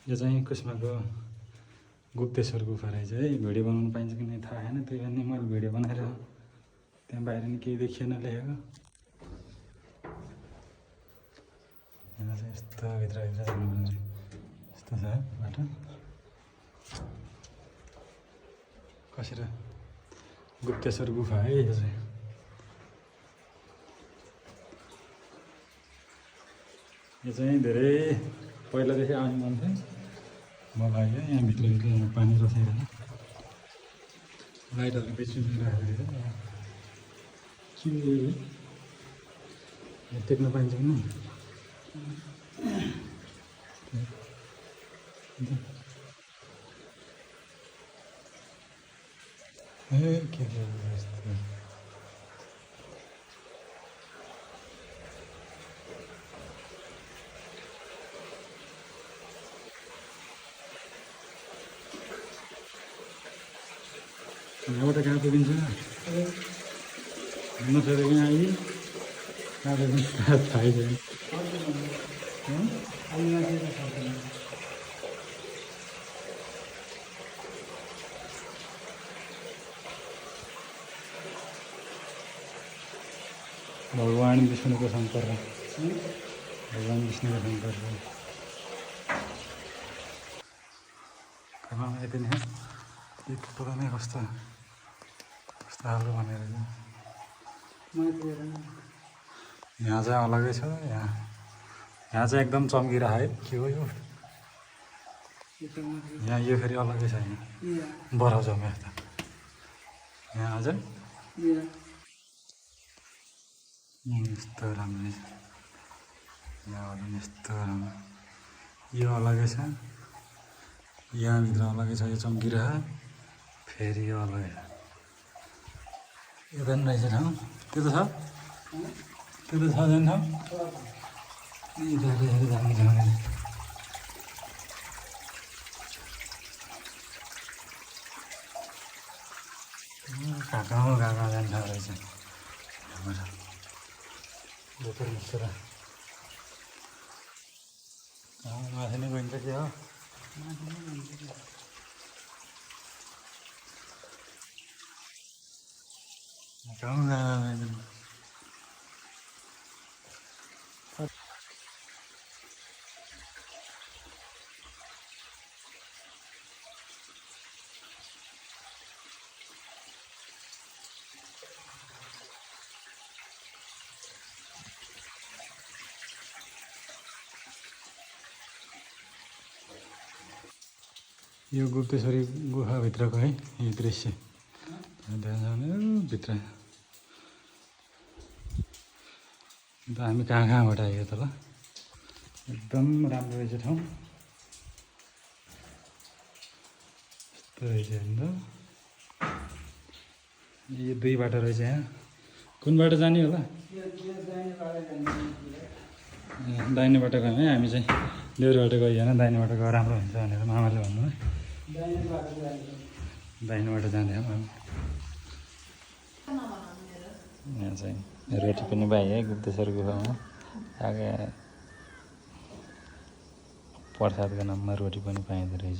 यो चाहिँ कुष्माको गुप्तेश्वर गुफा रहेछ है। भिडियो बनाउनु पाइन्छ कि नै थाहा छैन, त्यही पनि मैले भिडियो बनाएर त्यहाँ बाहिर नि केही देखिएन लेखेको। यहाँ चाहिँ यस्तो भित्रभित्र जानुपर्ने यस्तो छ बाटो। कसरी गुप्तेश्वर गुफा है यो चाहिँ। यो चाहिँ धेरै पहिलादेखि आउने मन थियो मलाई। यहाँ भित्र पानी रसाइरहेको लाइटहरू बेच्नु राखेको थियो। के टेक्न पाइन्छ कि नै के यहाँबाट कहाँ पुगिन्छ नसकेर यहाँ आइए कहाँ पुगिन्छ थाहै छैन। भगवान विष्णुको शङ्कर भगवान विष्णुको शङ्कर कहाँ यति नै पता नै कस्तो खालको भनेर यहाँ चाहिँ अलगै छ। यहाँ चाहिँ एकदम चम्किरहेको है। के हो यो यहाँ यो फेरि अलगै छ। यहाँ बरफ जम्यो त यहाँ चाहिँ यस्तो राम्रो छ। यहाँबाट यस्तो राम्रो यो अलगै छ। यहाँभित्र अलगै छ। यो चम्किरह फेरि यो अलगै छ। यता पनि रहेछ ठाउँ। त्यो त छ जाने ठाउँ यता रहेर जाने ठाउँ। कहाँ कहाँ जाने ठाउँ रहेछ। बोकेर हिँड्छ र माथि नै गइन्छ के हो। यो गुप्तेश्वरी गुफाभित्रको है यो दृश्य भित्र अन्त हामी कहाँबाट आयो त ल। एकदम राम्रो रहेछ ठाउँ। यस्तो रहेछ अन्त यो दुई बाटो रहेछ। यहाँ कुन बाटो जाने होला? दाहिने बाटो गयौँ है हामी चाहिँ। देउरे बाटो गइएन, दाहिने बाटो गयो राम्रो हुन्छ भनेर मामाले भन्नु है। दाहिने बाटो जाँदैछौँ हामी। यहाँ चाहिँ रोटी पनि पाइयो है गुप्तेश्वर गुफामा। आगे प्रसादको नाममा रोटी पनि पाइँदो रहेछ।